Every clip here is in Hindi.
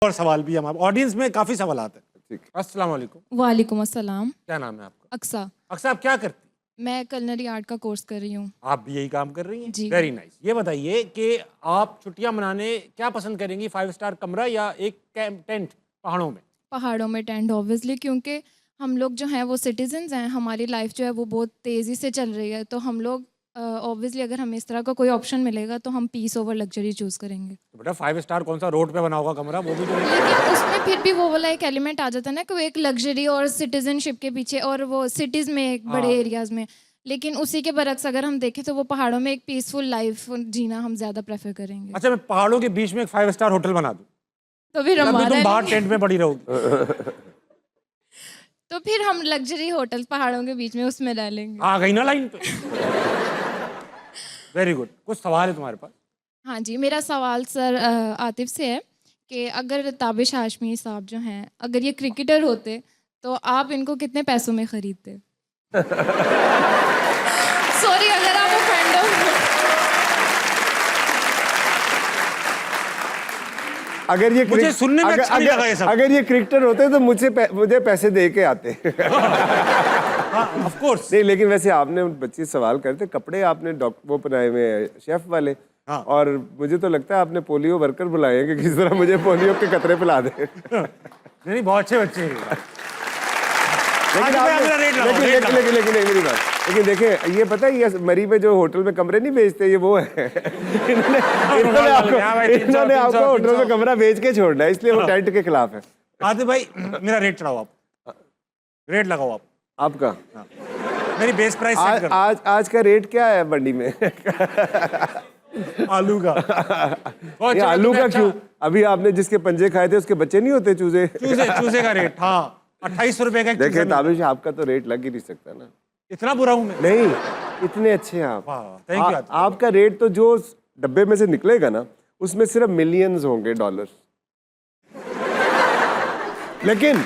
और सवाल भी हमारे ऑडियंस में काफी सवाल आते हैं। ठीक, अस्सलाम वालेकुम। वालेकुम अस्सलाम। क्या नाम है आपका? अक्सा। अक्सर आप क्या करती हैं? मैं कलनरी आर्ट का कोर्स कर रही हूँ। आप भी यही काम कर रही हैं? जी। Very nice. ये बताइए कि आप छुट्टियां मनाने क्या पसंद करेंगी, 5 स्टार कमरा या एक टेंट पहाड़ों में? पहाड़ों में टेंट ऑब्वियसली, क्योंकि हम लोग जो हैं वो सिटीजन्स हैं, हमारी लाइफ जो है वो बहुत तेज़ी से चल रही है, तो हम लोग ऑब्वियसली अगर हमें इस तरह का कोई ऑप्शन मिलेगा तो हम पीस ओवर लग्जरी चूज़ करेंगे। तो बेटा 5 स्टार कौन सा रोड पे बना होगा कमरा, वो भी तो लेकिन उसमें फिर भी वो वाला एक एलिमेंट आ जाता है ना कि वो एक लग्जरी और सिटीजनशिप के पीछे, और वो सिटीज़ में एक बड़े एरियाज़ में। लेकिन उसी के बरक्स अगर हम देखें तो वो पहाड़ों में एक पीसफुल लाइफ जीना हम ज़्यादा प्रेफर करेंगे। अच्छा, मैं पहाड़ों के बीच में एक 5 स्टार होटल बना दूं, तो फिर तब भी हमारा तुम बाहर टेंट में पड़ी रहोगी। तो फिर हम लग्जरी होटल पहाड़ों के बीच में उसमें रह लेंगे। आ गई ना लाइन पे। Very good. कुछ सवाल है तुम्हारे पास? हाँ जी, मेरा सवाल सर आतिफ से है कि अगर ताबिश हाशमी साहब जो हैं, अगर ये क्रिकेटर होते तो आप इनको कितने पैसों में खरीदते? सॉरी अगर आप ऑफेंड हो। अगर ये मुझे सुनने में अच्छा नहीं लगा ये सब। अगर ये क्रिकेटर होते तो मुझे पैसे दे के आते। Of course. नहीं, लेकिन वैसे आपने बच्चे सवाल करते, कपड़े आपने वो बनाए हुए हैं शेफ वाले। हाँ। और मुझे तो लगता है आपने पोलियो वर्कर बुलाए हैं कि किस तरह मुझे पोलियो के कतरे पिला दे। नहीं, बहुत अच्छे बच्चे हैं। लेकिन मेरी बात, लेकिन देखें, ये पता है ये मरी में जो होटल में कमरे नहीं बेचते, ये वो है। इन्होंने आपको होटल में कमरा बेच के छोड़ना है, इसलिए वो टेंट के खिलाफ है। आदित्य भाई, मेरा रेट चढ़ाओ आप, रेट लगाओ आप। आपका? हाँ। मेरी बेस प्राइस सेट कर। आज का रेट क्या है मंडी में? आलू का। ये आलू का क्यों? अभी आपने जिसके पंजे खाए थे उसके बच्चे नहीं होते चूजे? चूजे का रेट, हाँ, 2800 रुपए का। देखे ताबिश, आपका तो रेट लग ही नहीं सकता ना। इतना बुरा हूँ मैं? नहीं, इतने अच्छे हैं आप। Thank you. आपका रेट तो जो डब्बे में से निकलेगा ना, उसमें सिर्फ मिलियंस होंगे डॉलर। लेकिन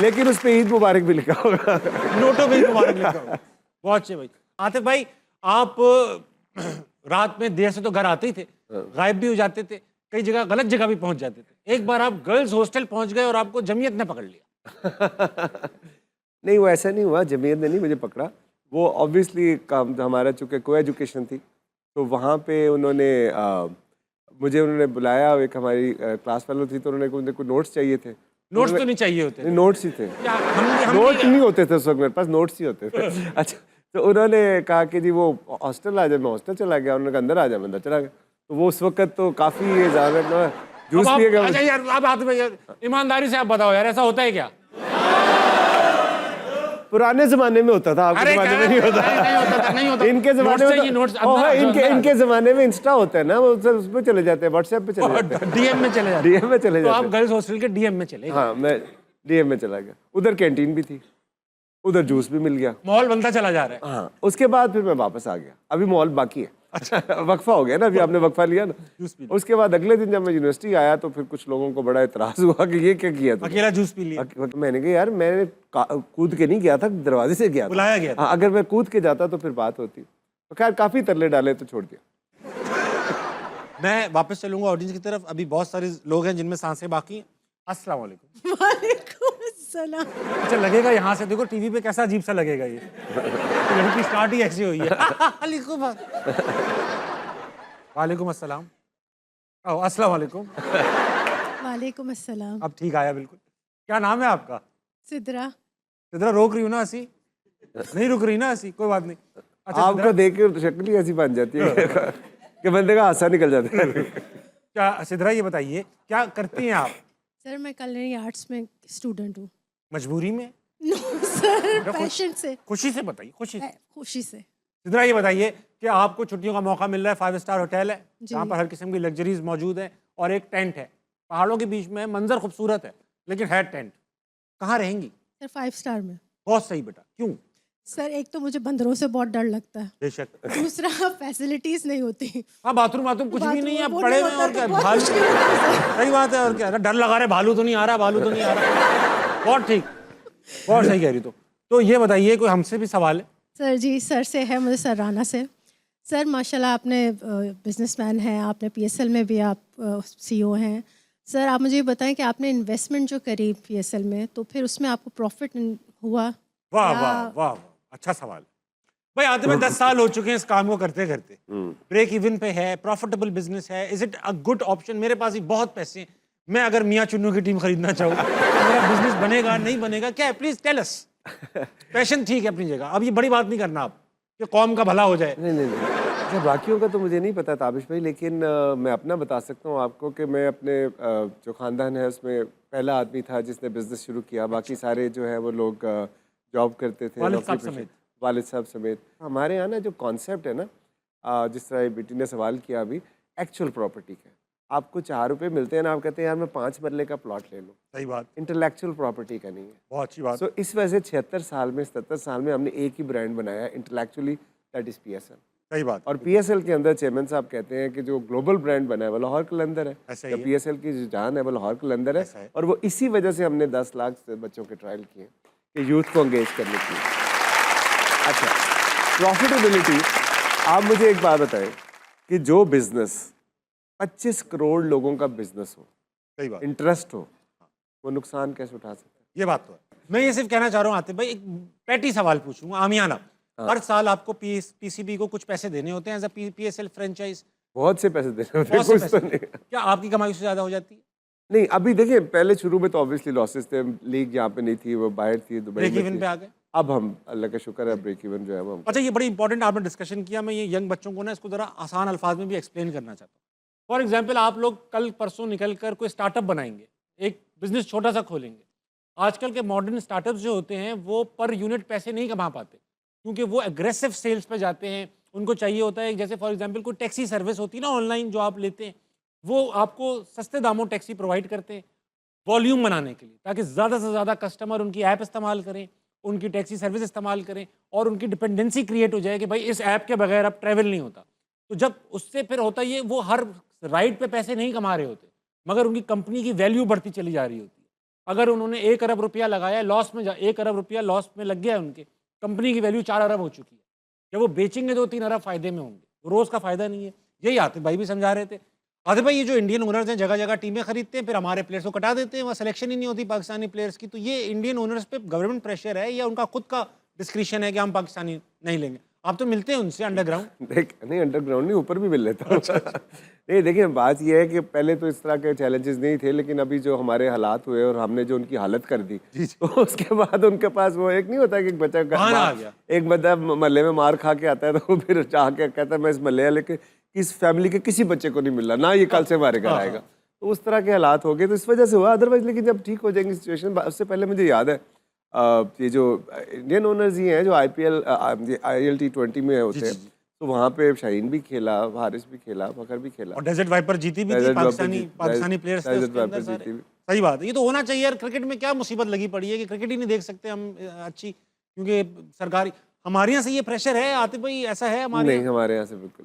लेकिन उस पे ईद मुबारक भी लिखा होगा। नोटों पे ईद मुबारक लिखा होगा। बहुत अच्छे भाई। आतिफ भाई, आप रात में देर से तो घर आते ही थे, गायब भी हो जाते थे, कई जगह गलत जगह भी पहुंच जाते थे। एक बार आप गर्ल्स हॉस्टल पहुंच गए और आपको जमीयत ने पकड़ लिया। नहीं, वो ऐसा नहीं हुआ, जमीयत ने नहीं मुझे पकड़ा। वो ऑब्वियसली काम हमारा, चूँकि को एजुकेशन थी, तो वहाँ पे मुझे उन्होंने बुलाया। एक हमारी क्लास फेलो थी, तो उन्होंने कोई नोट्स चाहिए थे। नोट्स तो नहीं चाहिए होते? नोट्स ही थे। नोट नहीं होते थे उस वक्त मेरे पास, नोट्स ही होते थे। अच्छा, तो उन्होंने कहा कि जी वो हॉस्टल आ जाए। मैं हॉस्टल चला गया, उन्होंने कहा अंदर आ जाए, मैं अंदर चला गया। तो वो उस वक्त तो काफ़ी ज़्यादा जूस पिएगा। अच्छा यार, आप आतिफ भाई, ईमानदारी से आप बताओ यार, ऐसा होता है क्या? पुराने जमाने में होता था, आपके जमाने में नहीं होता। नहीं होता। इनके जमाने में इनके जमाने में इंस्टा होता है ना, वो उसमें चले जाते हैं, व्हाट्सएप पे चले जाते हैं, डीएम में चले जाते हैं। डीएम में चले तो जाते आप हैं। गर्ल्स हॉस्टल के डीएम में चले गए? हाँ, मैं डीएम में चला गया। उधर कैंटीन भी थी, उधर जूस भी मिल गया। मॉल बनता चला जा रहा है। हाँ, उसके बाद फिर मैं वापस आ गया। अभी मॉल बाकी है। अच्छा, वक्फा हो गया ना, अभी आपने वक्फा लिया ना। उसके बाद अगले दिन जब मैं यूनिवर्सिटी आया तो फिर कुछ लोगों को बड़ा इतराज हुआ कि ये क्या किया तुमने? अकेला जूस पी लिया? मैंने कहा यार, मैंने कूद के नहीं गया था, दरवाजे से गया था। बुलाया गया था। हाँ, अगर मैं कूद के जाता तो फिर बात होती। तो खैर काफी तरले डाले तो छोड़ दिया। मैं वापस चलूंगा ऑडियंस की तरफ। अभी बहुत सारे लोग हैं जिनमें सांसें बाकी हैं। अस्सलाम वालेकुम। वालेकुम अस्सलाम। अच्छा, लगेगा यहाँ से देखो टीवी पे कैसा अजीब सा लगेगा ये। लड़की स्टार्ट ही ऐसी हुई है। वालेकुम अस्सलाम। अस्सलाम वालेकुम। वालेकुम अस्सलाम। अब ठीक आया बिल्कुल। क्या नाम है आपका? सिद्रा। सिद्रा, रोक रही हूँ ना हंसी? नहीं रुक रही ना हंसी? कोई बात नहीं। अच्छा, आपको देख के शक्ल ही ऐसी बन जाती है कि बंदे का हासा निकल जाता है। क्या सिद्रा, ये बताइए क्या करती हैं आप? सर, मैं कलनरी आर्ट्स में स्टूडेंट हूँ। मजबूरी में? नो सर, पैशन से। खुशी से बताइए, खुशी से। खुशी से। सिद्रा, ये बताइए कि आपको छुट्टियों का मौका मिल रहा है, 5 स्टार होटल है जहाँ पर हर किस्म की लग्जरीज मौजूद है, और एक टेंट है पहाड़ों के बीच में। मंजर खूबसूरत है लेकिन है टेंट। कहाँ रहेंगी? सर 5 स्टार में। बहुत सही बेटा। क्यों? सर, एक तो मुझे बंदरों से बहुत डर लगता है। बेशक। दूसरा, फैसिलिटीज नहीं होती। हाँ, बाथरूम कुछ भी नहीं है, वो पड़े नहीं हुए हैं, और होता क्या तो बहुत भालू। मुश्किल होता है सर। सही बात है, और क्या डर लगा रहे, भालू तो नहीं आ रहा, भालू तो नहीं आ रहा। बहुत ठीक, बहुत सही कह रही। तो ये बताइए, कोई हमसे भी सवाल है? सर जी, सर से है, मुझे सर राना से। सर माशाल्लाह आपने बिजनेसमैन हैं, आपने पीएसएल में भी आप सीईओ हैं। सर आप मुझे ये बताएं कि आपने इन्वेस्टमेंट जो करी पीएसएल में, तो फिर उसमें आपको प्रॉफिट हुआ? वाह या- वाह वाह वाह, अच्छा सवाल। भाई आते में 10 साल हो चुके हैं इस काम को करते करते, ब्रेक इवन पे है, प्रॉफिटेबल बिजनेस है, is it a good option? मेरे पास ही बहुत पैसे हैं, मैं अगर मियाँ चुन्नू की टीम खरीदना चाहूँ तो मेरा बिजनेस बनेगा नहीं बनेगा, क्या है? Please tell us. पैशन ठीक है अपनी जगह, अब ये बड़ी बात नहीं करना आप कि कौम का भला हो जाए। नहीं नहीं नहीं, अच्छा बाकियों का तो मुझे नहीं पता ताबिश भाई, लेकिन मैं अपना बता सकता हूँ आपको कि मैं अपने जो ख़ानदान है उसमें पहला आदमी था जिसने बिज़नेस शुरू किया। बाकी सारे जो है वो लोग जॉब करते थे, वालिद नौकरी साहब पेशे- समेत। वालिद साहब समेत। हमारे यहाँ ना जो कॉन्सेप्ट है ना, जिस तरह बेटी ने सवाल किया अभी, एक्चुअल प्रॉपर्टी का। आपको 4 रुपये मिलते हैं ना, आप कहते हैं यार मैं 5 मरले का प्लॉट ले लूँ। सही बात, इंटेलेक्चुअल प्रॉपर्टी का नहीं है। बहुत अच्छी बात। सो इस वजह से 76 साल में 77 साल में हमने एक ही ब्रांड बनाया इंटेलेक्चुअली, दैट इज़ पीएसएल। सही बात। और पीएसएल के अंदर चेयरमैन साहब कहते हैं कि जो ग्लोबल ब्रांड बना है वो लाहौर कलंदर है। ऐसा ही है। पीएसएल की जो जान है वो लाहौर कलंदर ऐसा है, है। और वो इसी वजह से हमने 10 लाख से बच्चों के ट्रायल किए कि यूथ को एंगेज करने के लिए। अच्छा, प्रॉफिटेबिलिटी, आप मुझे एक बात बताएं कि जो बिजनेस 25 करोड़ लोगों का बिजनेस हो, सही बात, इंटरेस्ट हो, वो नुकसान कैसे उठा सकता है? ये बात तो है। मैं ये सिर्फ कहना चाह रहा हूँ आतिफ भाई, एक पैटी सवाल पूछूंगा आमियाना। हर साल आपको पीसीबी को कुछ पैसे देने होते हैं एज अ पीएसएल फ्रेंचाइज, बहुत से पैसे देने होते हैं, बहुत से कुछ तो पैसे। नहीं। क्या आपकी कमाई से ज्यादा हो जाती है? नहीं, अभी देखिए, पहले शुरू में तो ऑब्वियसली लॉसेस थे, लीग यहाँ पे नहीं थी, वो बाहर थी, दुबई ब्रेक में इवन थी। पे आ गए। अब हम अल्लाह का शुक्र है ब्रेक इवन जो है वो हम। अच्छा, ये बड़ी इंपॉर्टेंट आपने डिस्कशन किया, मैं ये यंग बच्चों को ना इसको जरा आसान अल्फाज में भी एक्सप्लेन करना चाहता हूँ। फॉर एग्जाम्पल, आप लोग कल परसों निकल कर कोई स्टार्टअप बनाएंगे, एक बिजनेस छोटा सा खोलेंगे। आजकल के मॉडर्न स्टार्टअप्स जो होते हैं वो पर यूनिट पैसे नहीं कमा पाते, क्योंकि वो एग्रेसिव सेल्स पे जाते हैं। उनको चाहिए होता है, जैसे फॉर एग्जांपल कोई टैक्सी सर्विस होती है ना ऑनलाइन जो आप लेते हैं, वो आपको सस्ते दामों टैक्सी प्रोवाइड करते हैं वॉल्यूम बनाने के लिए, ताकि ज़्यादा से ज़्यादा कस्टमर उनकी ऐप इस्तेमाल करें, उनकी टैक्सी सर्विस इस्तेमाल करें, और उनकी डिपेंडेंसी क्रिएट हो जाए कि भाई इस ऐप के बगैर अब ट्रैवल नहीं होता। तो जब उससे फिर होता ये, वो हर राइड पे पैसे नहीं कमा रहे होते, मगर उनकी कंपनी की वैल्यू बढ़ती चली जा रही होती है। अगर उन्होंने 1 अरब रुपया लगाया, लॉस में 1 अरब रुपया लॉस में लग गया, उनके कंपनी की वैल्यू 4 अरब हो चुकी है। जब वो बेचेंगे तो 3 अरब फायदे में होंगे, रोज़ का फायदा नहीं है। यही आतिफ भाई भी समझा रहे थे। आतिफ भाई, ये जो इंडियन ओनर्स हैं जगह जगह टीमें खरीदते हैं, फिर हमारे प्लेयर्स को कटा देते हैं, वहाँ सिलेक्शन ही नहीं होती पाकिस्तानी प्लेयर्स की। तो ये इंडियन ओनर्स पे गवर्नमेंट प्रेशर है या उनका खुद का डिस्क्रिप्शन है कि हम पाकिस्तानी नहीं लेंगे? आप तो मिलते हैं उनसे अंडरग्राउंड। देख, नहीं अंडरग्राउंड नहीं, ऊपर भी मिल लेता हूँ। नहीं देखिए, बात यह है कि पहले तो इस तरह के चैलेंजेस नहीं थे, लेकिन अभी जो हमारे हालात हुए और हमने जो उनकी हालत कर दी, तो उसके बाद उनके पास वो एक नहीं होता कि एक बच्चा बहाना आ गया। एक बंदा महल्ले में मार खा के आता है तो वो फिर चाह के कहता है मैं इस महल्ले लेके इस फैमिली के किसी बच्चे को नहीं मिल रहा, ना ये कल से हमारे घर आएगा। तो उस तरह के हालात हो गए, तो इस वजह से हुआ। अदरवाइज लेकिन जब ठीक हो जाएंगी सिचुएशन, उससे पहले मुझे याद है ये जो इंडियन ओनर्स ही हैं जो IPL T20 में होते हैं, तो वहाँ पे शाहीन भी खेला, हारिस भी खेला, फखर भी खेला, और डेजर्ट वाइपर जीती भी थी, डेजर्ट वाइपर पाकिस्तानी प्लेयर्स थे डेजर्ट उसके अंदर वाइपर सारे। जीती भी। सही बात है, ये तो होना चाहिए यार। क्रिकेट में क्या मुसीबत लगी पड़ी है कि क्रिकेट ही नहीं देख सकते हम अच्छी, क्योंकि सरकारी हमारे यहाँ से ये प्रेशर है आतिफ भाई, ऐसा है हमारे नहीं, हमारे यहाँ से बिल्कुल